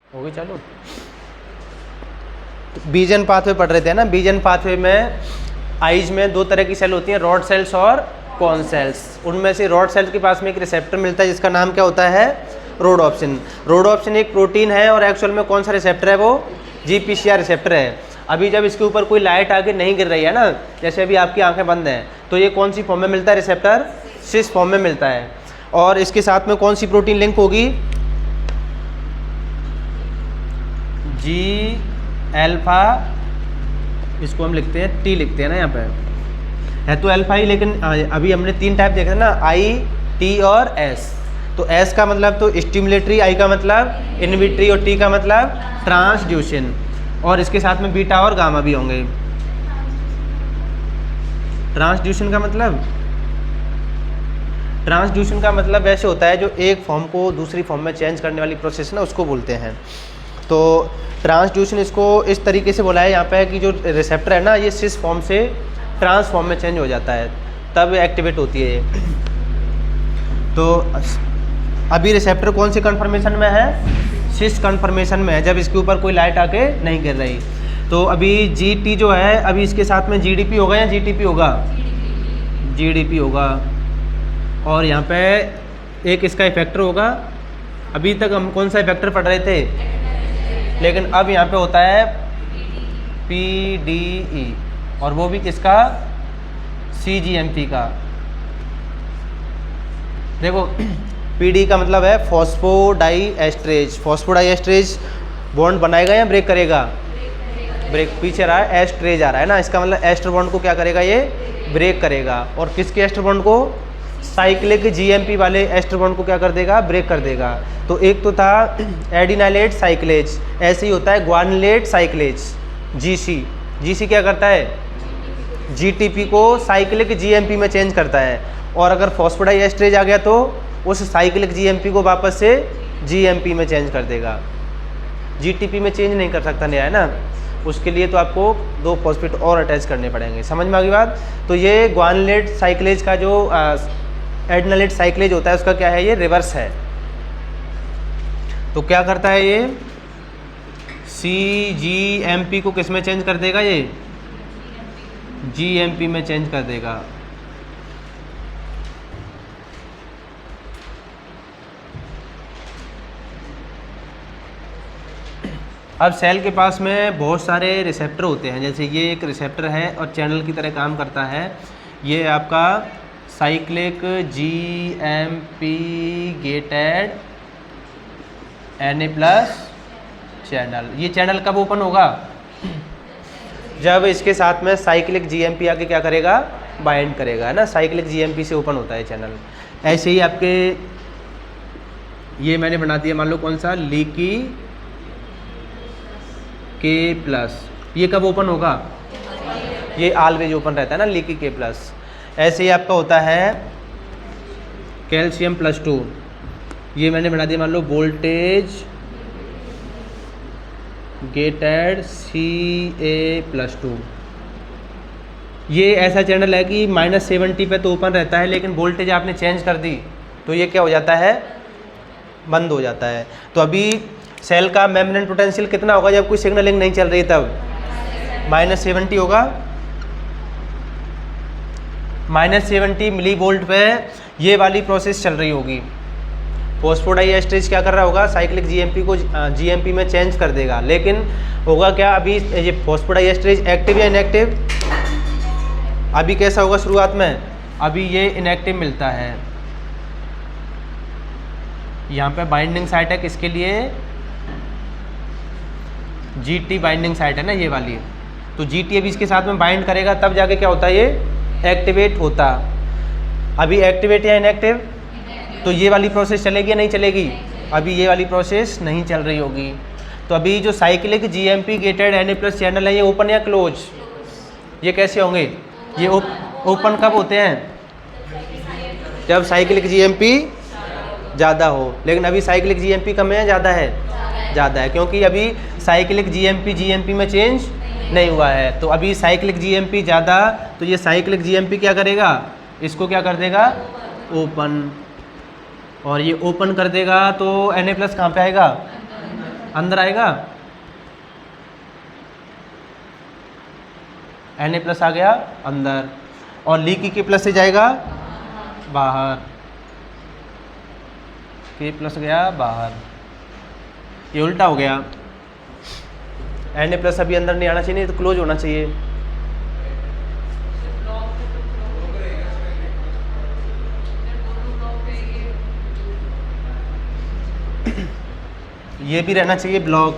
हो गई चालू। बीजन पाथवे पढ़ रहे थे ना। बीजन पाथवे में आइज में दो तरह की सेल होती हैं, रॉड सेल्स और कॉन सेल्स। उनमें से रॉड सेल्स के पास में एक रिसेप्टर मिलता है जिसका नाम क्या होता है, रोडोप्सिन। रोडोप्सिन एक प्रोटीन है और एक्चुअल में कौन सा रिसेप्टर है, वो GPCR रिसेप्टर है। अभी जब इसके ऊपर कोई लाइट आके नहीं गिर रही है ना, जैसे अभी आपकी आंखें बंद हैं, तो ये कौन सी फॉर्म में मिलता है रिसेप्टर, सिस फॉर्म में मिलता है। और इसके साथ में कौन सी प्रोटीन लिंक होगी, G अल्फा, इसको हम लिखते हैं T लिखते हैं ना, यहाँ पे है तो अल्फा ही, लेकिन अभी हमने 3 टाइप देखे थे ना, I, T और S। तो S का मतलब तो स्टिमुलेटरी, I का मतलब इनविट्री और T का मतलब ट्रांसड्यूशन, और इसके साथ में बीटा और गामा भी होंगे। ट्रांसड्यूशन का मतलब वैसे होता है जो एक फॉर्म को दूसरी फॉर्म में चेंज करने वाली प्रोसेस ना, उसको बोलते हैं। तो ट्रांसड्यूशन इसको इस तरीके से बोला है यहाँ पे कि जो रिसेप्टर है ना, ये सिस फॉर्म से ट्रांस फॉर्म में चेंज हो जाता है, तब एक्टिवेट होती है ये। तो अभी रिसेप्टर कौन सी कन्फर्मेशन में है, सिस कन्फर्मेशन में है, जब इसके ऊपर कोई लाइट आके नहीं गिर रही। तो अभी GT जो है, अभी इसके साथ में GDP होगा या GTP होगा, GDP होगा। और यहाँ पे एक इसका इफेक्टर होगा। अभी तक हम कौन सा इफेक्टर पढ़ रहे थे, लेकिन अब यहाँ पे होता है PDE, और वो भी किसका, CGMP का। देखो PD का मतलब है फॉस्फोडाइएस्ट्रेज। फॉस्फोडाइएस्ट्रेज बॉन्ड बनाएगा या ब्रेक करेगा, ब्रेक। पीछे रहा है एस्ट्रेज आ रहा है ना, इसका मतलब एस्टर बॉन्ड को क्या करेगा, ये ब्रेक करेगा। और किसके एस्टर बॉन्ड को, साइक्लिक GMP वाले एस्टर बॉन्ड को क्या कर देगा, ब्रेक कर देगा। तो एक तो था एडिनाइलेट साइक्लेज, ऐसे ही होता है ग्वानिलेट साइक्लेज, GC क्या करता है, GTP को साइक्लिक GMP में चेंज करता है। और अगर फॉस्फोडाइएस्ट्रेज आ गया तो उस साइक्लिक GMP को वापस से GMP में चेंज कर देगा। GTP में चेंज नहीं कर सकता नया, है ना, उसके लिए तो आपको 2 फॉस्फेट और अटैच करने पड़ेंगे। समझ में आ गई बात। तो ये ग्वानिलेट साइक्लेज का जो एडिनाइलेट साइक्लेज होता है, उसका क्या है, ये रिवर्स है। तो क्या करता है ये, CGMP को किस में चेंज कर देगा, ये GMP में चेंज कर देगा। अब सेल के पास में बहुत सारे रिसेप्टर होते हैं, जैसे ये एक रिसेप्टर है और चैनल की तरह काम करता है। ये आपका cyclic GMP gated Na+ channel. ये चैनल कब ओपन होगा, जब इसके साथ में साइक्लिक GMP आके क्या करेगा, बाइंड करेगा, है ना। साइक्लिक GMP से ओपन होता है चैनल। ऐसे ही आपके ये मैंने बना दिया, मान लो कौन सा, लीकी K+, ये कब ओपन होगा, ये ऑलवेज ओपन रहता है ना, लीकी K+। ऐसे ही आपका होता है कैल्शियम +2, ये मैंने बना दिया मान लो वोल्टेज गेटेड Ca+2। ये ऐसा चैनल है कि -70 पे तो ओपन रहता है, लेकिन वोल्टेज आपने चेंज कर दी तो ये क्या हो जाता है, बंद हो जाता है। तो अभी सेल का मेम्ब्रेन पोटेंशियल कितना होगा जब कोई सिग्नलिंग नहीं चल रही, तब -70 होगा। -70 मिलीवोल्ट पे ये वाली प्रोसेस चल रही होगी। फॉस्फोडाइएस्ट्रेज क्या कर रहा होगा, साइक्लिक GMP को GMP में चेंज कर देगा। लेकिन होगा क्या, अभी ये फॉस्फोडाइएस्ट्रेज एक्टिव या इनएक्टिव, अभी कैसा होगा शुरुआत में, अभी ये इनएक्टिव मिलता है। यहाँ पे बाइंडिंग साइट है किसके लिए, GT बाइंडिंग साइट है ना, ये वाली। तो GT अभी इसके साथ में बाइंड करेगा, तब जाके क्या होता है, ये एक्टिवेट होता। अभी एक्टिवेट या इनएक्टिव, तो ये वाली प्रोसेस चलेगी या नहीं चलेगी, अभी ये वाली प्रोसेस नहीं चल रही होगी। तो अभी जो cyclic GMP gated Na+ channel है, ये ओपन या क्लोज, ये कैसे होंगे, ये ओपन कब होते हैं, जब साइक्लिक GMP ज़्यादा हो। लेकिन अभी साइक्लिक GMP कम है, ज़्यादा है, ज़्यादा है, क्योंकि अभी साइक्लिक GMP में चेंज नहीं हुआ है। तो अभी साइक्लिक GMP ज़्यादा, तो ये साइक्लिक GMP क्या करेगा, इसको क्या कर देगा, ओपन। और ये ओपन कर देगा तो Na+ कहाँ पे आएगा, अंदर आएगा, Na+ आ गया अंदर, और लीकी K+ से जाएगा बाहर, K+ गया बाहर, ये उल्टा हो गया। Na+ अभी अंदर नहीं आना चाहिए, नहीं तो क्लोज होना चाहिए। ये भी रहना चाहिए ब्लॉक।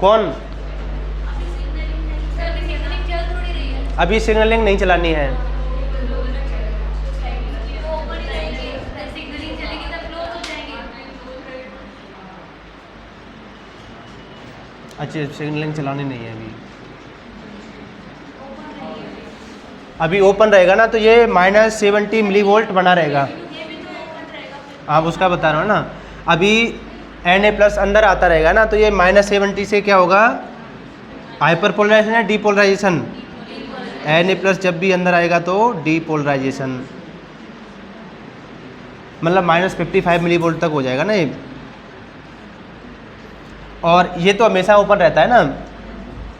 कौन? अभी सिग्नलिंग नहीं चलानी है। अच्छा, सिग्नलिंग चलानी नहीं है अभी। अभी ओपन रहेगा ना तो ये -70 मिलीवोल्ट बना रहेगा। आप उसका बता रहा हूँ ना, अभी Na+ अंदर आता रहेगा ना तो ये -70 से क्या होगा, हाइपर पोलराइजेशन या डीपोलराइजेशन। Na+ जब भी अंदर आएगा तो डीपोलराइजेशन, मतलब -55 मिलीवोल्ट तक हो जाएगा ना ये। और ये तो हमेशा ओपन रहता है ना।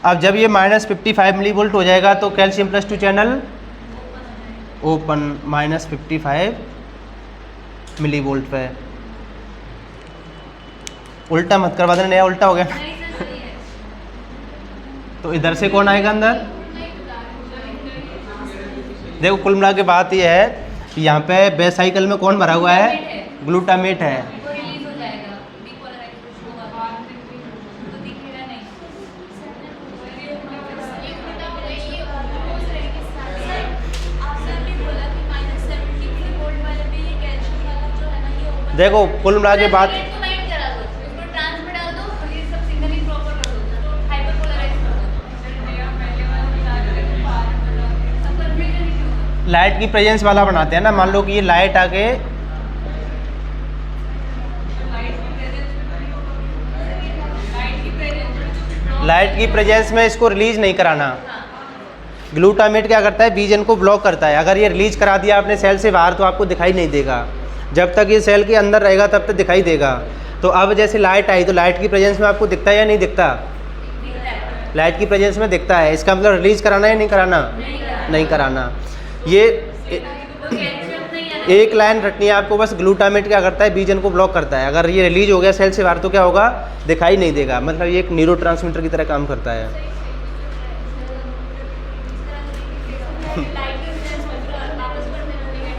अब जब ये -55 मिलीवोल्ट हो जाएगा तो कैल्शियम +2 चैनल ओपन -55 मिलीवोल्ट पे। उल्टा मत करवा देना, नया उल्टा हो गया। तो इधर से कौन आएगा अंदर? देखो कुल मिला के बात ये है कि यहाँ पे बेस साइकिल में कौन भरा हुआ है? ग्लूटामेट है। देखो कुल मिला के बात, लाइट की प्रेजेंस वाला बनाते हैं ना। मान लो कि ये लाइट आके लाइट की प्रेजेंस में इसको रिलीज नहीं कराना। ग्लूटामेट क्या करता है, बीजन को ब्लॉक करता है। अगर ये रिलीज करा दिया आपने सेल से बाहर तो आपको दिखाई नहीं देगा। जब तक ये सेल के अंदर रहेगा तब तक दिखाई देगा। तो अब जैसे लाइट आई तो लाइट की प्रेजेंस में आपको दिखता है या नहीं दिखता? लाइट की प्रेजेंस में दिखता है। इसका मतलब रिलीज कराना या नहीं कराना? नहीं कराना। ये एक लाइन रटनी है आपको बस। ग्लूटामेट क्या करता है, बीजन को ब्लॉक करता है। अगर ये रिलीज हो गया सेल से बाहर तो क्या होगा, दिखाई नहीं देगा। मतलब ये एक न्यूरोट्रांसमीटर की तरह काम करता है।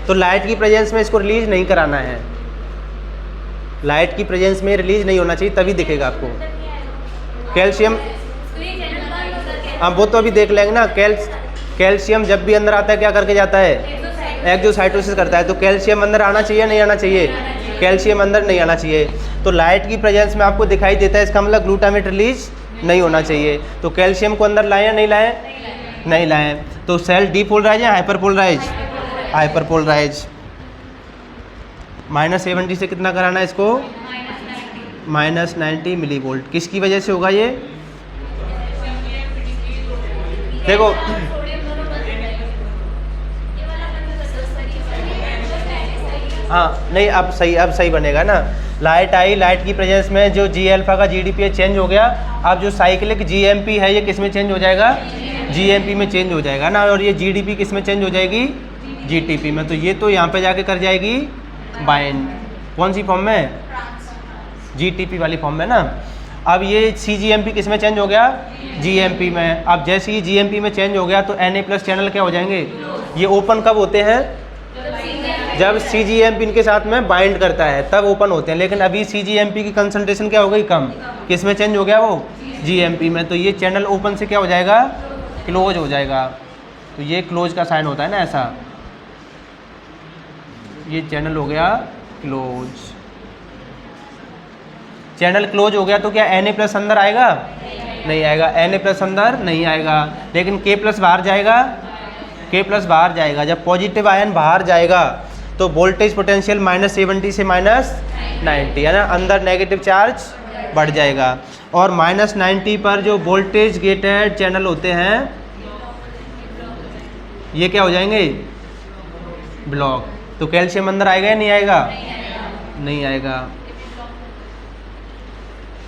तो लाइट की प्रेजेंस में इसको रिलीज नहीं कराना है। लाइट की प्रेजेंस में रिलीज नहीं होना चाहिए, तभी दिखेगा आपको। कैल्शियम, हाँ वो तो अभी देख लेंगे ना। कैल्शियम जब भी अंदर आता है क्या करके जाता है, एक्सोसाइटोसिस करता है। तो कैल्शियम अंदर आना चाहिए नहीं आना चाहिए? कैल्शियम अंदर नहीं आना चाहिए। तो लाइट की प्रेजेंस में आपको दिखाई देता है, इसका मतलब ग्लूटामेट रिलीज नहीं होना चाहिए। तो कैल्शियम को अंदर लाएं या नहीं लाएं? नहीं लाएं। तो सेल डीपोलराइज या हाइपरपोलराइज? हाइपरपोलराइज। -70 से कितना कराना है इसको? -90 मिलीवोल्ट। किसकी वजह से होगा ये? देखो हाँ नहीं, अब सही बनेगा ना। लाइट आई, लाइट की प्रेजेंस में जो G-अल्फा का GDP चेंज हो गया। अब जो साइक्लिक GMP है ये किस में चेंज हो जाएगा? GMP में चेंज हो जाएगा ना। और ये GDP किस में चेंज हो जाएगी? GTP में। तो ये तो यहाँ पे जाके कर जाएगी बाइंड। कौन सी फॉर्म में? GTP वाली फॉर्म में ना। अब ये CGMP किस में चेंज हो गया? GMP में। अब जैसे ही GMP में चेंज हो गया तो Na+ चैनल क्या हो जाएंगे? ये ओपन कब होते हैं? जब CGMP इनके साथ में बाइंड करता है तब ओपन होते हैं। लेकिन अभी CGMP की कंसंट्रेशन क्या हो गई? कम। किस में चेंज हो गया वो? GMP में। तो ये चैनल ओपन से क्या हो जाएगा? क्लोज हो जाएगा। तो ये क्लोज का साइन होता है ना ऐसा। ये चैनल हो गया क्लोज। चैनल क्लोज हो गया तो क्या Na+ अंदर आएगा? नहीं आएगा। Na+ अंदर नहीं आएगा। लेकिन K+ बाहर जाएगा। K+ बाहर जाएगा। जब पॉजिटिव आयन बाहर जाएगा तो वोल्टेज पोटेंशियल -70 से -90 है ना, अंदर नेगेटिव चार्ज बढ़ जाएगा। और -90 पर जो वोल्टेज गेटेड चैनल होते हैं ये क्या हो जाएंगे? ब्लॉक। तो कैल्शियम अंदर आएगा या नहीं आएगा? नहीं आएगा।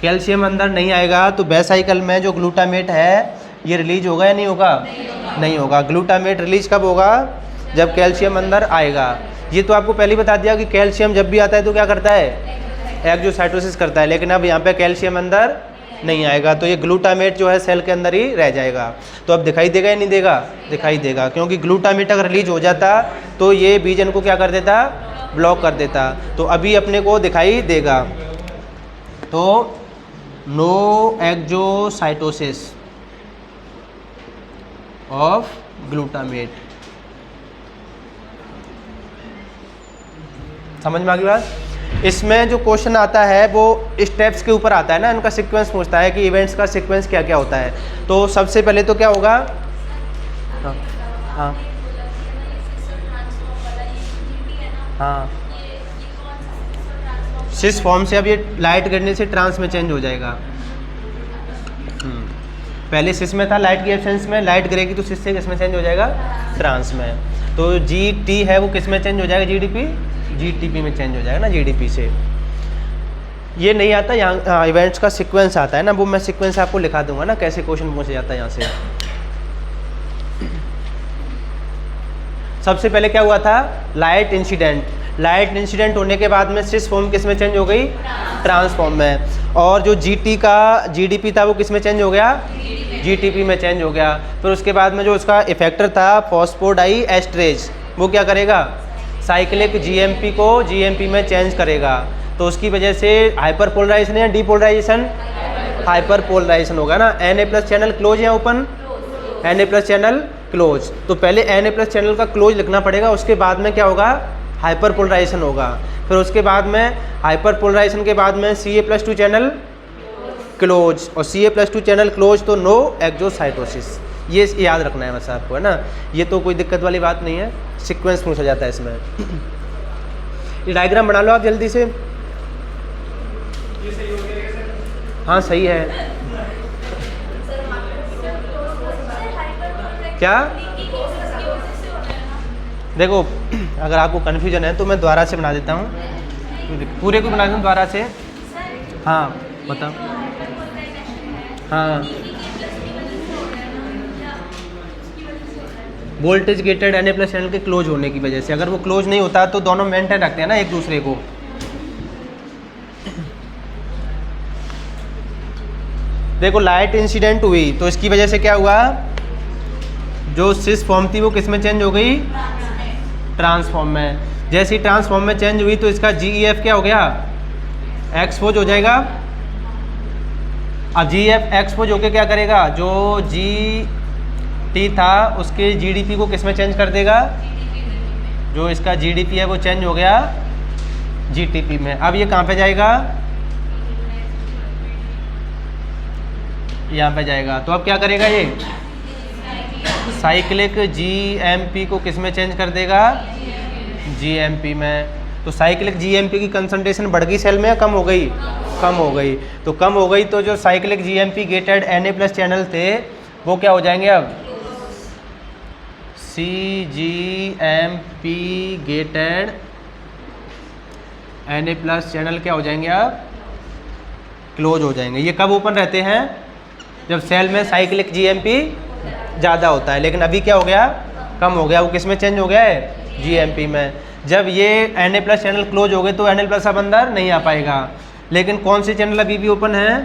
कैल्शियम अंदर नहीं आएगा तो वेसाइकल में जो ग्लूटामेट है ये रिलीज होगा या नहीं होगा? नहीं होगा। ग्लूटामेट रिलीज कब होगा? जब कैल्शियम अंदर आएगा। ये तो आपको पहले ही बता दिया कि कैल्शियम जब भी आता है तो क्या करता है? एक्सोसाइटोसिस करता है। लेकिन अब यहाँ पे कैल्शियम अंदर नहीं आएगा तो ये ग्लूटामेट जो है सेल के अंदर ही रह जाएगा। तो अब दिखाई देगा या नहीं देगा? दिखाई देगा, क्योंकि ग्लूटामेट अगर रिलीज हो जाता तो ये बीजन को क्या कर देता? ब्लॉक कर देता। तो अभी अपने को दिखाई देगा। तो नो एक्सोसाइटोसिस ऑफ ग्लूटामेट। समझ में आ गई बात? इसमें जो क्वेश्चन आता है वो स्टेप्स के ऊपर आता है ना, इनका सीक्वेंस पूछता है कि इवेंट्स का सीक्वेंस क्या क्या होता है। तो सबसे पहले तो क्या होगा? हाँ हाँ हाँ, सिस फॉर्म से अब ये लाइट गिरने से ट्रांस में चेंज हो जाएगा। पहले सिस में था, लाइट की एब्सेंस में लाइट गिरेगी तो सिस से किस में चेंज हो जाएगा? ट्रांस में। तो जी टी है वो किस में चेंज हो जाएगा? जीडीपी, जीटीपी में चेंज हो जाएगा ना, जीडीपी से। ये नहीं आता यहाँ, इवेंट्स का सीक्वेंस आता है ना, वो मैं सीक्वेंस आपको लिखा दूंगा ना, कैसे क्वेश्चन पूछा जाता है यहाँ से। सबसे पहले क्या हुआ था? Light incident. लाइट इंसिडेंट होने के बाद में सिस फॉर्म किस में चेंज हो गई? ट्रांसफॉर्म में। और जो जीटी का जीडीपी था वो किस में चेंज हो गया? जीटीपी में चेंज हो गया। फिर उसके बाद में जो उसका इफेक्टर था फॉस्फोडाई एस्ट्रेज, वो क्या करेगा? साइक्लिक जीएमपी को जीएमपी में चेंज करेगा। तो उसकी वजह से हाइपर पोलराइजेशन या डीपोलराइजेशन? हाइपर पोलराइजेशन होगा ना। Na+ चैनल क्लोज या ओपन? Na+ channel close. तो पहले Na+ चैनल का क्लोज लिखना पड़ेगा, उसके बाद में क्या होगा? हाइपर पोलराइजेशन होगा। फिर उसके बाद में हाइपर पोलराइजेशन के बाद में Ca+2 चैनल क्लोज, और Ca+2 चैनल क्लोज तो नो एक्सोसाइटोसिस। ये याद रखना है बस आपको, है ना। ये तो कोई दिक्कत वाली बात नहीं है, सीक्वेंस पूछा जाता है इसमें। ये डायग्राम बना लो आप जल्दी से। हाँ सही है। क्या? देखो अगर आपको कन्फ्यूजन है तो मैं दोबारा से बना देता हूँ, पूरे को बना दूँ दोबारा से। हाँ बताओ। हाँ, वोल्टेज गेटेड Na+ चैनल के क्लोज होने की वजह से। अगर वो क्लोज नहीं होता तो दोनों मेंटेन रखते हैं ना एक दूसरे को। देखो लाइट इंसिडेंट हुई तो इसकी वजह से क्या हुआ? जो सिस फॉर्म थी वो किस में चेंज हो गई? ट्रांसफॉर्म में। जैसे ही ट्रांसफॉर्म में चेंज हुई तो इसका GEF क्या हो गया? एक्सपोज हो जाएगा। अब GEF एक्सपोज होके क्या करेगा? जो GT था उसके GDP को किस में चेंज कर देगा? जो इसका GDP है वो चेंज हो गया GTP में। अब ये कहाँ पे जाएगा? यहाँ पे जाएगा। तो अब क्या करेगा ये? साइक्लिक GMP को किस में चेंज कर देगा? GMP में। तो साइक्लिक GMP की कंसंट्रेशन बढ़ गई सेल में या कम हो गई? कम हो गई। तो कम हो गई तो जो cyclic GMP gated Na+ channel थे वो क्या हो जाएंगे? अब CGMP गेटेड Na+ चैनल क्या हो जाएंगे? अब क्लोज हो जाएंगे। ये कब ओपन रहते हैं? जब सेल में साइक्लिक GMP ज़्यादा होता है। लेकिन अभी क्या हो गया? कम हो गया। वो किस में चेंज हो गया है? GMP में। जब ये Na+ चैनल क्लोज हो गए तो Na+ अब अंदर नहीं आ पाएगा। लेकिन कौन से चैनल अभी भी ओपन है?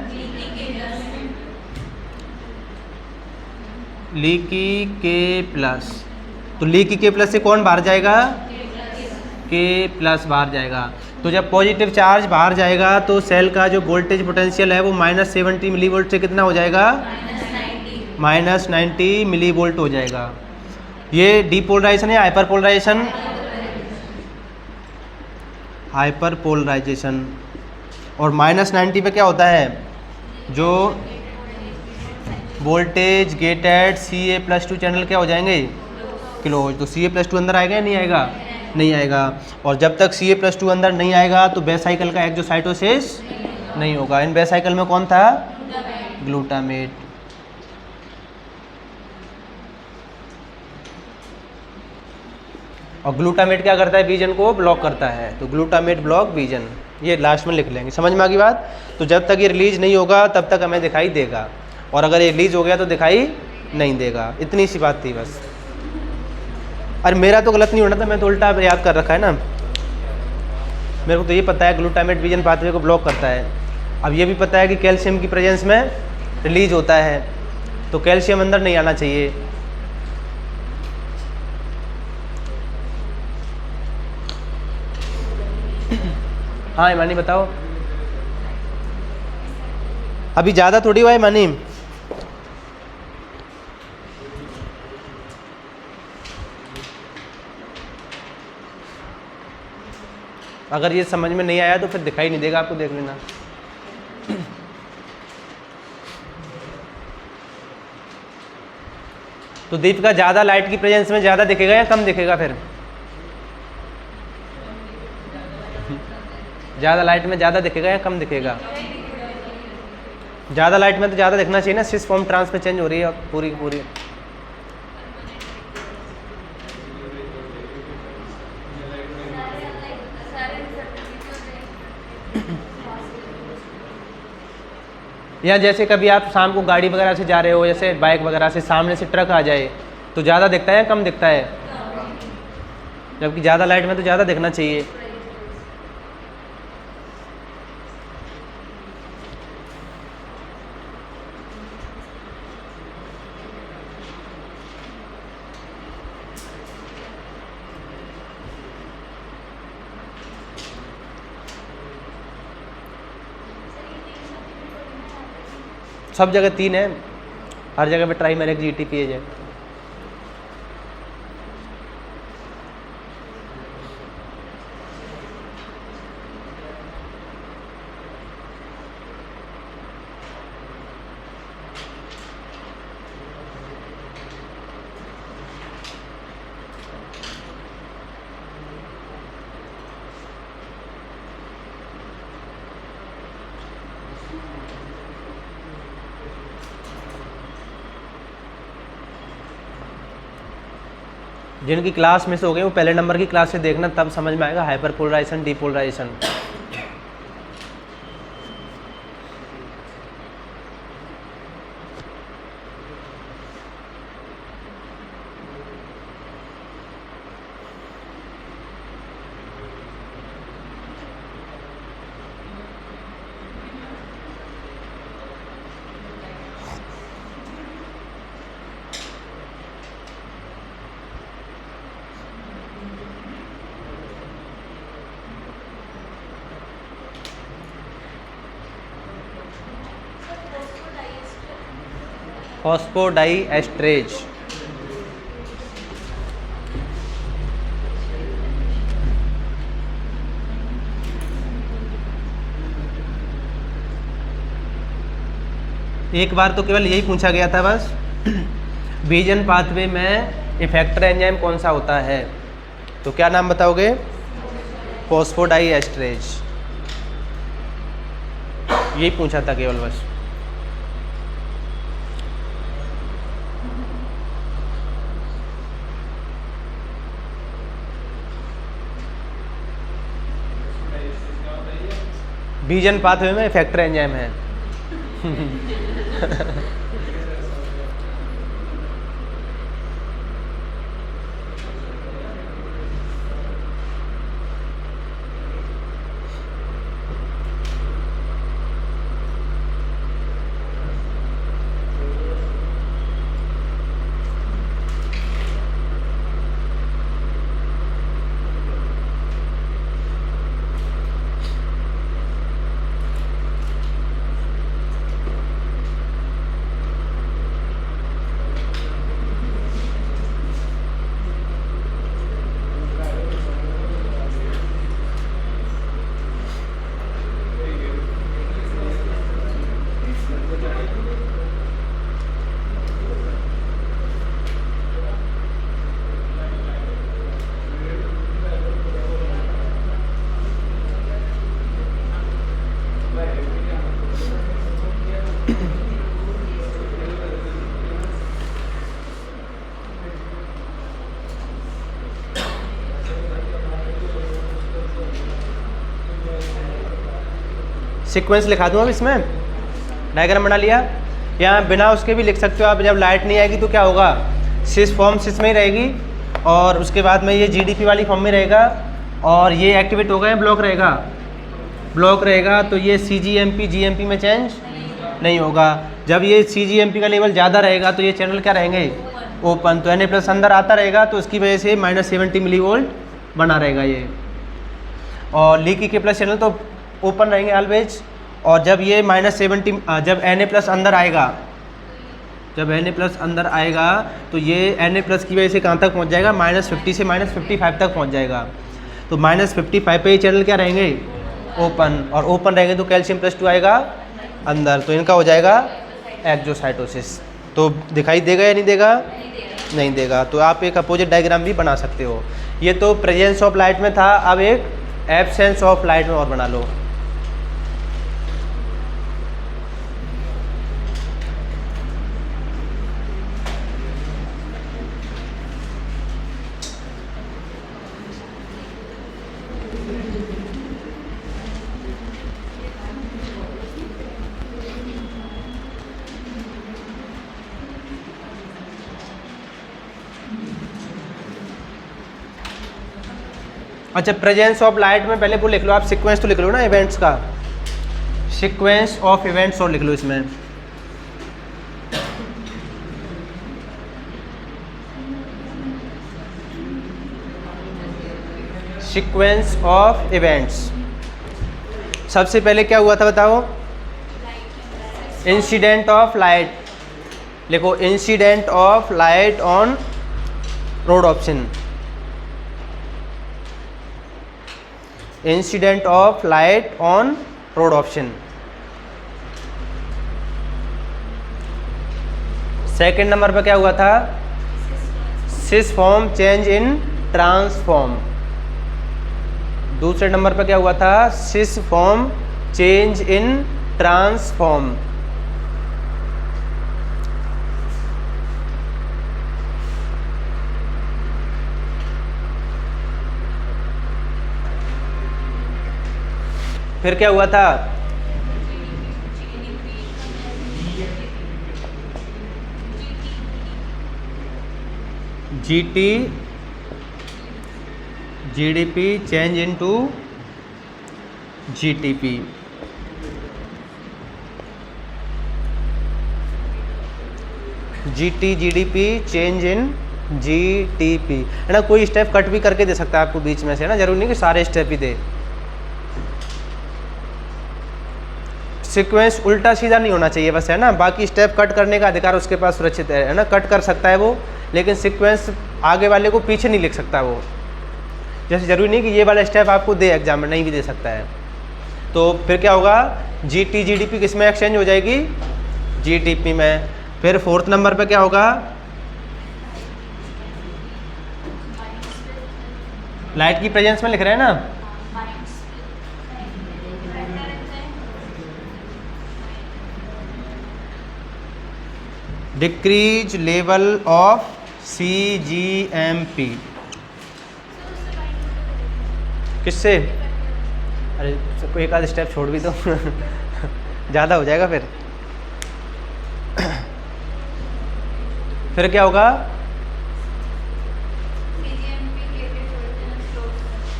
Leaky K+। तो लीकी K+ से कौन बाहर जाएगा? K+ बाहर जाएगा। तो जब पॉजिटिव चार्ज बाहर जाएगा तो सेल का जो वोल्टेज पोटेंशियल है वो -70 मिलीवोल्ट से कितना हो जाएगा? -90 मिलीवोल्ट हो जाएगा। ये डीपोलराइजेशन है हाइपर पोलराइजेशन? Hyper polarisation. और -90 पे क्या होता है? जो वोल्टेज गेटेड Ca+2 चैनल क्या हो जाएंगे? क्लोज। तो Ca+2 अंदर आएगा या नहीं आएगा? नहीं आएगा। और जब तक Ca+2 अंदर नहीं आएगा तो वेसाइकल का एक्सोसाइटोसिस नहीं होगा। इन वेसाइकल में कौन था? ग्लूटामेट। और ग्लूटामेट क्या करता है, विजन को ब्लॉक करता है, तो ग्लूटामेट ब्लॉक विजन, ये लास्ट में लिख लेंगे। समझ में आ गई बात। तो जब तक ये रिलीज नहीं होगा तब तक हमें दिखाई देगा, और अगर ये रिलीज हो गया तो दिखाई नहीं देगा। इतनी सी बात थी बस। अरे मेरा तो गलत नहीं होना था, मैं तो उल्टा याद कर रखा है ना। मेरे को तो ये पता है ग्लूटामेट विजन पाथवे को ब्लॉक करता है। अब ये भी पता है कि कैल्शियम की प्रेजेंस में रिलीज होता है, तो कैल्शियम अंदर नहीं आना चाहिए। हाँ ईमानी बताओ। अभी ज़्यादा थोड़ी हुआ है ईमानी। अगर ये समझ में नहीं आया तो फिर दिखाई नहीं देगा आपको, देख लेना। तो दीपिका ज़्यादा लाइट की प्रेजेंस में ज़्यादा दिखेगा या कम दिखेगा फिर? ज़्यादा लाइट में ज़्यादा दिखेगा या कम दिखेगा? ज़्यादा लाइट में तो ज़्यादा दिखना चाहिए ना, सिस फॉर्म ट्रांस पे चेंज हो रही है पूरी पूरी। या जैसे कभी आप शाम को गाड़ी वगैरह से जा रहे हो, जैसे बाइक वगैरह से, सामने से ट्रक आ जाए तो ज़्यादा दिखता है या कम दिखता है? जबकि ज़्यादा लाइट में तो ज़्यादा दिखना चाहिए। सब जगह 3 है, हर जगह पे ट्राइमेरिक GTPase है। जिनकी क्लास मिस हो गई वो पहले नंबर की क्लास से देखना, तब समझ में आएगा हाइपर पोलराइजेशन, डीपोलराइजेशन। फॉस्फोडाइएस्ट्रेज, एक बार तो केवल यही पूछा गया था बस, विजन पाथवे में इफेक्टर एंजाइम कौन सा होता है, तो क्या नाम बताओगे? फॉस्फोडाइएस्ट्रेज, यही पूछा था केवल बस। विजन पाथवे में इफेक्टर एंजाइम है। सीक्वेंस लिखा दूँ अब इसमें, डायग्राम बना लिया। यहाँ बिना उसके भी लिख सकते हो आप, जब लाइट नहीं आएगी तो क्या होगा, सिस फॉर्म सिस में ही रहेगी, और उसके बाद में ये जीडीपी वाली फॉर्म में रहेगा, और ये एक्टिवेट होगा या ब्लॉक रहेगा, ब्लॉक रहेगा। तो ये सीजीएमपी जीएमपी में चेंज नहीं होगा। जब ये सीजीएमपी का लेवल ज़्यादा रहेगा तो ये चैनल क्या रहेंगे, ओपन। तो Na+ अंदर आता रहेगा, तो उसकी वजह से -70 मिलीवोल्ट बना रहेगा ये। और लीकी K+ चैनल तो ओपन रहेंगे ऑलवेज। और जब ये -70 जब Na+ अंदर आएगा, जब Na+ अंदर आएगा तो ये Na+ की वजह से कहाँ तक पहुँच जाएगा, -50 से -55 तक पहुँच जाएगा। तो -55 पे ये चैनल क्या रहेंगे, ओपन। और ओपन रहेंगे तो कैल्शियम+2 आएगा अंदर, तो इनका हो जाएगा एक्जोसाइटोसिस। तो दिखाई देगा या नहीं देगा, नहीं देगा। तो आप एक अपोजिट डायग्राम भी बना सकते हो। ये तो प्रेजेंस ऑफ लाइट में था, अब एक एब्सेंस ऑफ लाइट में और बना लो। अच्छा, प्रेजेंस ऑफ लाइट में पहले वो लिख लो आप, सीक्वेंस तो लिख लो ना इवेंट्स का, सीक्वेंस ऑफ इवेंट्स और लिख लो इसमें। Sequence of events. सबसे पहले क्या हुआ था बताओ, इंसिडेंट ऑफ लाइट। लिखो incident of light on rhodopsin, incident of light on rhodopsin. Second number पर क्या हुआ था, cis form change in transform. दूसरे नंबर पर क्या हुआ था, cis form change in transform. फिर क्या हुआ था, GT GDP change into GTP. GT GDP change in GTP, है ना। कोई स्टेप कट भी करके दे सकता है आपको बीच में से, है ना, जरूरी नहीं कि सारे स्टेप ही दे। सीक्वेंस उल्टा सीधा नहीं होना चाहिए बस, है ना। बाकी स्टेप कट करने का अधिकार उसके पास सुरक्षित है ना, कट कर सकता है वो, लेकिन सीक्वेंस आगे वाले को पीछे नहीं लिख सकता वो। जैसे जरूरी नहीं कि ये वाला स्टेप आपको दे एग्जाम में, नहीं भी दे सकता है। तो फिर क्या होगा, जीटी जीडीपी किस में एक्सचेंज हो जाएगी, जीटीपी में। फिर फोर्थ नंबर पे क्या होगा, लाइट की प्रेजेंस में लिख रहे हैं ना, डिक्रीज लेवल ऑफ CGMP। किससे, अरे सबको एक आध स्टेप छोड़ भी दो ज़्यादा हो जाएगा फिर क्या होगा,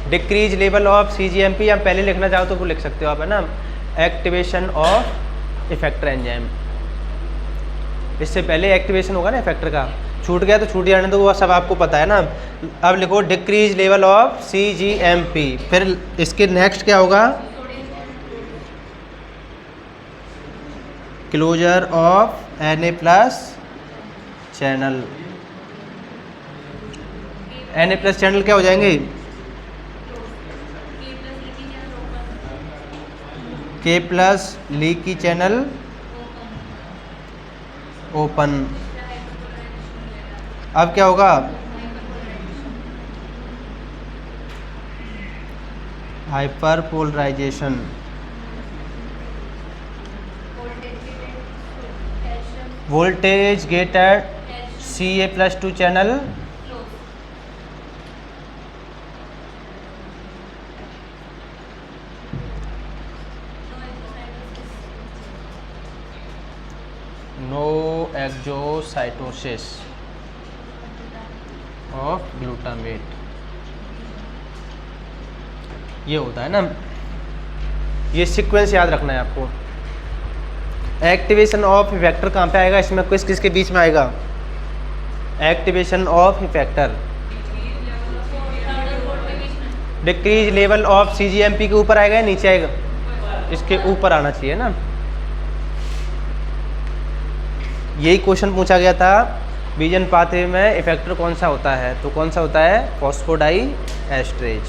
डिक्रीज लेवल ऑफ CGMP। या पहले लिखना चाहो तो वो लिख सकते हो आप, है ना, एक्टिवेशन ऑफ इफेक्टर एंजाइम। इससे पहले एक्टिवेशन होगा ना इफेक्टर का, छूट गया तो छूट जाने दो, वो सब आपको पता है ना। अब लिखो डिक्रीज लेवल ऑफ CGMP। फिर इसके नेक्स्ट क्या होगा, closure of Na+ channel. Na+ channel क्या हो जाएंगे, K+ लीकी चैनल ओपन। अब क्या होगा, hyperpolarisation. Voltage gated Ca+2 channel no exocytosis of glutamate, ये होता है ना। ये सीक्वेंस याद रखना है आपको। एक्टिवेशन ऑफ इफेक्टर कहाँ पे आएगा इसमें, किस किस के बीच में आएगा? Activation of effector decrease level of CGMP के ऊपर आएगा या नीचे आएगा? इसके ऊपर आना चाहिए ना। यही क्वेश्चन पूछा गया था विजन पाथवे में, इफेक्टर कौन सा होता है? तो कौन सा होता है? फॉस्फोडाइएस्टरेज।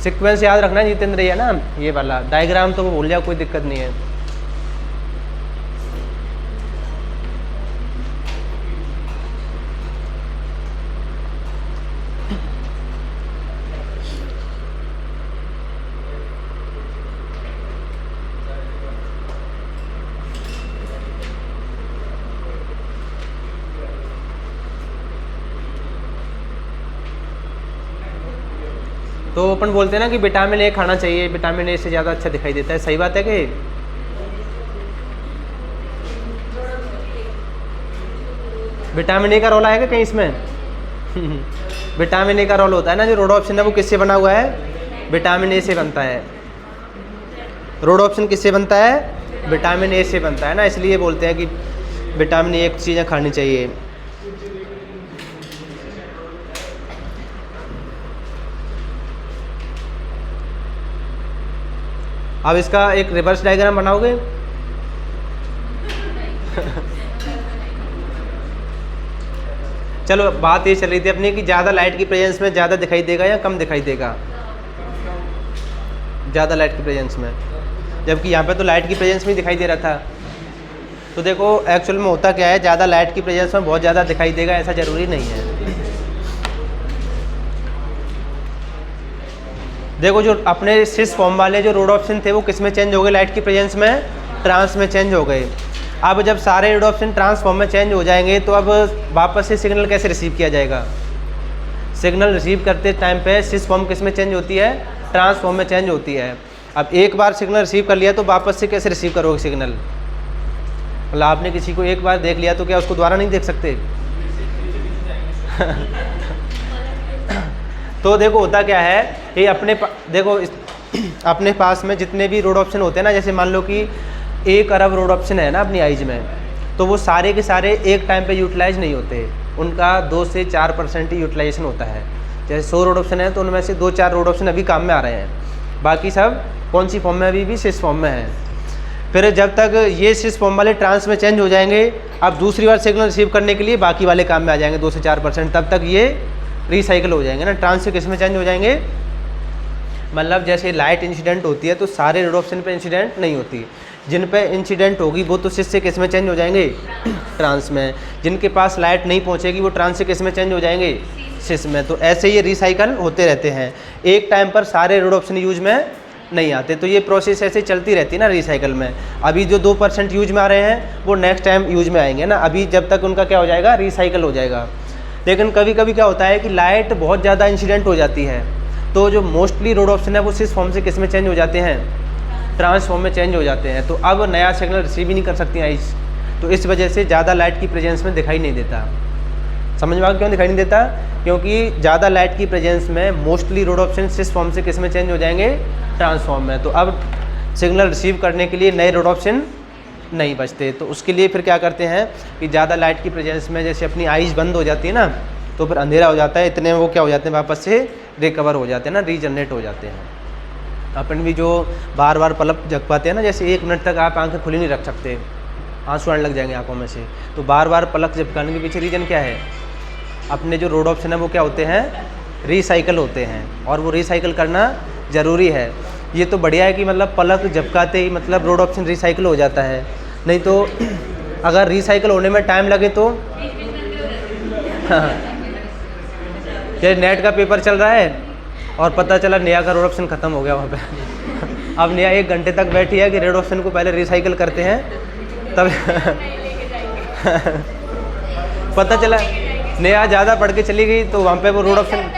सीक्वेंस याद रखना है जितेंद्र, है ना ये वाला डायग्राम, तो वो भूल जाओ, कोई दिक्कत नहीं है। तो अपन बोलते हैं ना कि विटामिन ए खाना चाहिए, विटामिन ए से ज़्यादा अच्छा दिखाई देता है, सही बात है कि? विटामिन ए का रोल आएगा कहीं इसमें? विटामिन ए का रोल होता है ना, जो रोडोप्सिन है वो किससे बना हुआ है? विटामिन ए से बनता है। रोडोप्सिन किससे बनता है? विटामिन ए से बनता है ना, इसलिए बोलते हैं कि विटामिन ए की चीज़ें खानी चाहिए। अब इसका एक रिवर्स डायग्राम बनाओगे? चलो, बात ये चल रही थी अपनी कि ज़्यादा लाइट की प्रेजेंस में ज़्यादा दिखाई देगा या कम दिखाई देगा? ज़्यादा लाइट की प्रेजेंस में, जबकि यहाँ पे तो लाइट की प्रेजेंस में दिखाई दे रहा था। तो देखो एक्चुअल में होता क्या है, ज़्यादा लाइट की प्रेजेंस में बहुत ज़्यादा दिखाई देगा ऐसा ज़रूरी नहीं है। देखो जो अपने सिस फॉर्म वाले जो रोडोप्सिन थे वो किस में चेंज हो गए? लाइट की प्रेजेंस में ट्रांस में चेंज हो गए। अब जब सारे रोडोप्सिन ट्रांस फॉर्म में चेंज हो जाएंगे तो अब वापस से सिग्नल कैसे रिसीव किया जाएगा? सिग्नल रिसीव करते टाइम पे सिस फॉर्म किस में चेंज होती है? ट्रांस फॉर्म में चेंज होती है। अब एक बार सिग्नल रिसीव कर लिया तो वापस से कैसे रिसीव करोगे सिग्नल? मतलब आपने किसी को एक बार देख लिया तो क्या उसको दोबारा नहीं देख सकते? तो देखो होता क्या है, ये देखो अपने पास में जितने भी रोडोप्सिन होते हैं ना, जैसे मान लो कि 1 अरब रोडोप्सिन है ना अपनी आइज में, तो वो सारे के सारे एक टाइम पे यूटिलाइज नहीं होते, उनका 2 से 4% ही यूटिलाइजेशन होता है। जैसे 100 रोडोप्सिन है तो उनमें से 2-4 रोडोप्सिन अभी काम में आ रहे हैं, बाकी सब कौन सी फॉर्म में? अभी भी सिस फॉर्म में है। फिर जब तक ये सिस फॉर्म वाले ट्रांस में चेंज हो जाएंगे, अब दूसरी बार सिग्नल रिसीव करने के लिए बाकी वाले काम में आ जाएंगे 2 से 4%, तब तक ये रिसाइकिल हो जाएंगे ना। ट्रांस से किस में चेंज हो जाएंगे? मतलब जैसे लाइट इंसिडेंट होती है तो सारे रोडोप्सिन पे इंसिडेंट नहीं होती, जिन पे इंसिडेंट होगी वो तो सिस से किस में चेंज हो जाएंगे? ट्रांस में। जिनके पास लाइट नहीं पहुंचेगी वो ट्रांस से किस में चेंज हो जाएंगे? सिस में। तो ऐसे ये रिसाइकल होते रहते हैं, एक टाइम पर सारे रोडोप्सिन यूज में नहीं आते। तो ये प्रोसेस ऐसे चलती रहती है ना रिसाइकल में। अभी जो 2% यूज में आ रहे हैं वो नेक्स्ट टाइम यूज में आएंगे ना, अभी जब तक उनका क्या हो जाएगा? रिसाइकल हो जाएगा। लेकिन कभी कभी क्या होता है कि लाइट बहुत ज़्यादा इंसिडेंट हो जाती है, तो जो मोस्टली रोडोप्सिन है वो सिस फॉर्म से किस में चेंज हो जाते हैं? ट्रांस फॉर्म में चेंज हो जाते हैं। तो अब नया सिग्नल रिसीव ही नहीं कर सकती आइज, तो इस वजह से ज़्यादा लाइट की प्रेजेंस में दिखाई नहीं देता। समझ में आ क्यों दिखाई नहीं देता? क्योंकि ज़्यादा लाइट की प्रेजेंस में मोस्टली रोडोप्सिन सिस फॉर्म से किस में चेंज हो जाएंगे? ट्रांसफॉर्म में। तो अब सिग्नल रिसीव करने के लिए नए रोडोप्सिन नहीं बचते। तो उसके लिए फिर क्या करते हैं कि ज़्यादा लाइट की प्रेजेंस में जैसे अपनी आइज़ बंद हो जाती है ना, तो फिर अंधेरा हो जाता है, इतने में वो क्या हो जाते हैं? वापस से रिकवर हो जाते हैं ना, रीजनरेट हो जाते हैं। अपन भी जो बार बार पलक जग पाते हैं ना, जैसे 1 मिनट तक आप आंखें खुली नहीं रख सकते, आंसू आने लग जाएंगे आंखों में से, तो बार बार पलक झपकाने के पीछे रीज़न क्या है? अपने जो रोडोप्सिन है वो क्या होते हैं? रिसाइकल होते हैं, और वो रिसाइकल करना ज़रूरी है। ये तो बढ़िया है कि मतलब पलक झपकाते ही मतलब रोडोप्सिन रिसाइकिल हो जाता है, नहीं तो अगर रिसाइकिल होने में टाइम लगे तो ये नेट का पेपर चल रहा है और पता चला नेहा का रोडोप्सिन ख़त्म हो गया वहाँ पे। अब नेहा 1 घंटे तक बैठी है कि रोडोप्सिन को पहले रिसाइकिल करते हैं, तब पता चला नेहा ज़्यादा पढ़ के चली गई तो वहाँ पे वो रोडोप्सिन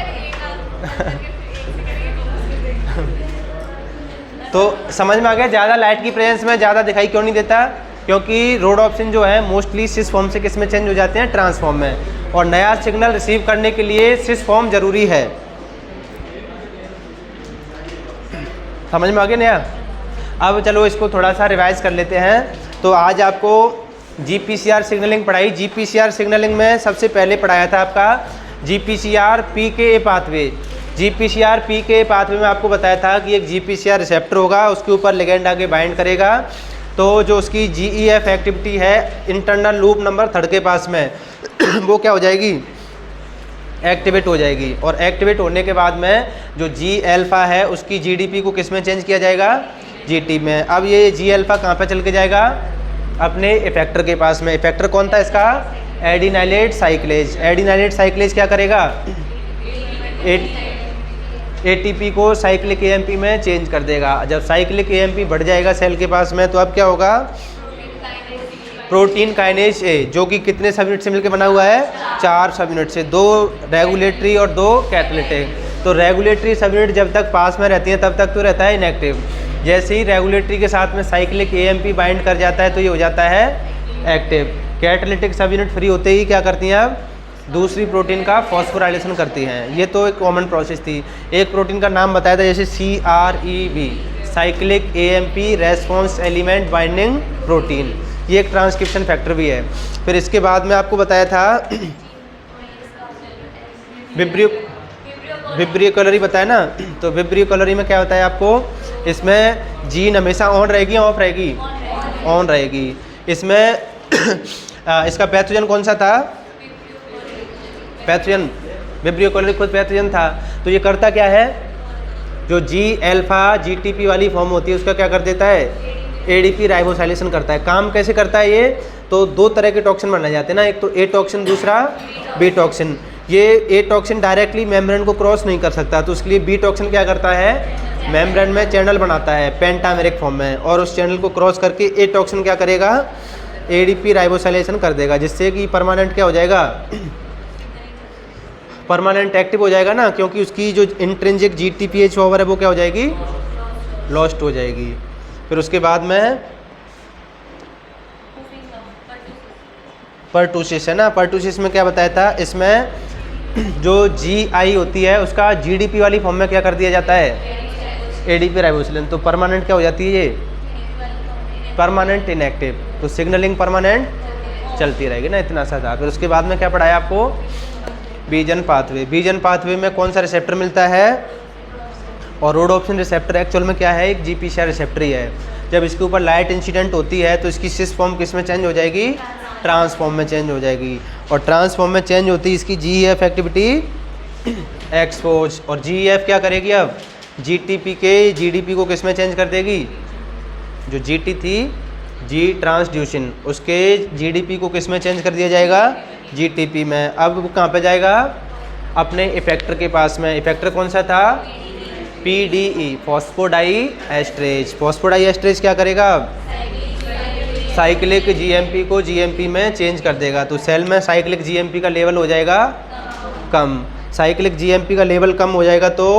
तो समझ में आ गया ज़्यादा लाइट की प्रेजेंस में ज़्यादा दिखाई क्यों नहीं देता, क्योंकि रोडोप्सिन जो है मोस्टली सिस फॉर्म से किस में चेंज हो जाते हैं, ट्रांसफॉर्म में, और नया सिग्नल रिसीव करने के लिए सिस फॉर्म जरूरी है। समझ में आ गया नया। अब चलो इसको थोड़ा सा रिवाइज कर लेते हैं। तो आज आपको GPCR सिग्नलिंग पढ़ाई। GPCR सिग्नलिंग में सबसे पहले पढ़ाया था आपका GPCR PKA pathway. GPCR PKA pathway में आपको बताया था कि एक GPCR रिसेप्टर होगा, उसके ऊपर लिगेंड आके बाइंड करेगा, तो जो उसकी GEF एक्टिविटी है इंटरनल लूप नंबर 3 के पास में वो क्या हो जाएगी, एक्टिवेट हो जाएगी। और एक्टिवेट होने के बाद में जो G अल्फा है उसकी GDP को किस में चेंज किया जाएगा, GT में। अब ये G अल्फा कहाँ पे चल के जाएगा, अपने इफेक्टर के पास में। इफेक्टर कौन था इसका, एडिनाइलेट साइक्लेज। एडिनाइलेट साइक्लेज क्या करेगा, ATP को साइक्लिक AMP में चेंज कर देगा। जब साइक्लिक AMP बढ़ जाएगा सेल के पास में, तो अब क्या होगा, प्रोटीन काइनेज A, जो कि कितने सब यूनिट से मिलकर बना हुआ है, 4 सब यूनिट से, 2 रेगुलेटरी और 2 कैटालिटिक। तो रेगुलेटरी सब यूनिट जब तक पास में रहती हैं तब तक तो रहता है इनएक्टिव। जैसे ही रेगुलेटरी के साथ में साइक्लिक AMP बाइंड कर जाता है तो ये हो जाता है एक्टिव। कैटालिटिक सब यूनिट फ्री होते ही क्या करती हैं, अब दूसरी प्रोटीन का फॉस्फोराइलेशन करती हैं। ये तो एक कॉमन प्रोसेस थी। एक प्रोटीन का नाम बताया था जैसे CREB, cyclic AMP response element binding protein, ये एक ट्रांसक्रिप्शन फैक्टर भी है। फिर इसके बाद में आपको बताया था विब्रियो कैलोरी बताया ना, तो विब्रियो कैलोरी में क्या होता है आपको, इसमें जीन हमेशा ऑन रहेगी, ऑफ रहेगी, ऑन रहेगी। इसमें इसका पैथोजन कौन सा था, पैथोजन, विब्रियो कैलोरी खुद पैथोजन था। तो ये करता क्या है, जो G अल्फा GTP वाली फॉर्म होती है उसका क्या कर देता है, ADP राइबोसाइलेशन करता है। काम कैसे करता है ये, तो 2 तरह के टॉक्सिन बनाए जाते हैं ना, एक तो A टॉक्सिन, दूसरा B टॉक्सिन। ये A टॉक्सिन डायरेक्टली मेम्ब्रेन को क्रॉस नहीं कर सकता, तो उसके लिए B टॉक्सिन क्या करता है, मेम्ब्रेन में चैनल बनाता है पेंटामेरिक फॉर्म में, और उस चैनल को क्रॉस करके A टॉक्सिन क्या करेगा, ADP राइबोसाइलेशन कर देगा, जिससे कि परमानेंट क्या हो जाएगा, परमानेंट एक्टिव हो जाएगा ना, क्योंकि उसकी जो इंट्रिंसिक GTPH ओवर है वो क्या हो जाएगी, लॉस्ट हो जाएगी। फिर उसके बाद में पर्टूसिस है ना, पर्टूसिस में क्या बताया था, इसमें जो GI होती है उसका GDP वाली फॉर्म में क्या कर दिया जाता है, ADP राइबोसिलेशन, तो परमानेंट क्या हो जाती है, ये परमानेंट इनएक्टिव। तो सिग्नलिंग परमानेंट चलती रहेगी ना, इतना सा था। फिर उसके बाद में क्या पढ़ाया आपको, बीजन पाथवे। बीजन पाथवे में कौन सा रिसेप्टर मिलता है, और रोडोप्सिन रिसेप्टर एक्चुअल में क्या है, एक GPCR रिसेप्टर ही है। जब इसके ऊपर लाइट इंसिडेंट होती है तो इसकी सिस फॉर्म किस में चेंज हो जाएगी, ट्रांसफॉर्म में चेंज हो जाएगी, और ट्रांसफॉर्म में चेंज होती है इसकी GEF एक्टिविटी एक्सपोज, और GEF क्या करेगी, अब GTP के GDP को किस में चेंज कर देगी, जो GT थी G ट्रांसड्यूसिन, उसके GDP को किस में चेंज कर दिया जाएगा, GTP में। अब वो कहाँ पे जाएगा, अपने इफेक्टर के पास में। इफेक्टर कौन सा था, PDE, फॉस्फोडाई एस्ट्रेज। फॉस्फोडाई एस्ट्रेज क्या करेगा, साइक्लिक GMP को GMP में चेंज कर देगा, तो सेल में साइक्लिक GMP का लेवल हो जाएगा कम। साइक्लिक GMP का लेवल कम हो जाएगा तो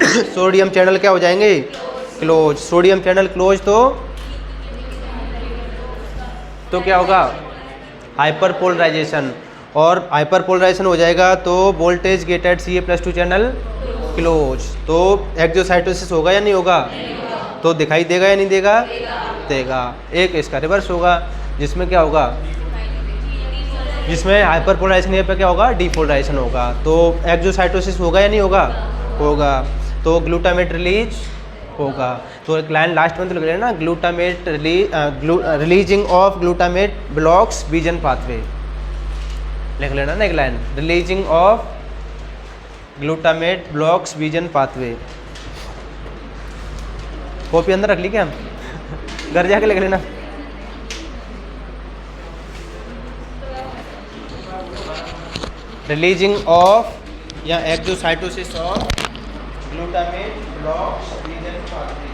सोडियम चैनल क्या हो जाएंगे, क्लोज। सोडियम चैनल क्लोज तो क्या होगा, हाइपरपोलराइजेशन, और हाइपरपोलराइजेशन हो जाएगा तो voltage gated Ca+2 channel close. तो एक्सोसाइटोसिस होगा या नहीं होगा, तो दिखाई देगा या नहीं देगा, देगा। एक इसका रिवर्स होगा, जिसमें क्या होगा, जिसमें हाइपरपोलराइजेशन पे क्या होगा, डीपोलराइजेशन होगा। तो एक्सोसाइटोसिस होगा या नहीं होगा, होगा, तो ग्लूटामेट रिलीज होगा। तो एक लाइन लास्ट में तो लिख लेना, glutamate releasing of glutamate blocks बीजन पाथवे, लिख लेना ना एक line, releasing of glutamate blocks बीजन पाथवे। कॉपी अंदर रख ली क्या, घर जाके लिख लेना। रिलीजिंग ऑफ या एक्सोसाइटोसिस ऑफ ग्लूटामेट ब्लॉक्स बीजन पाथवे।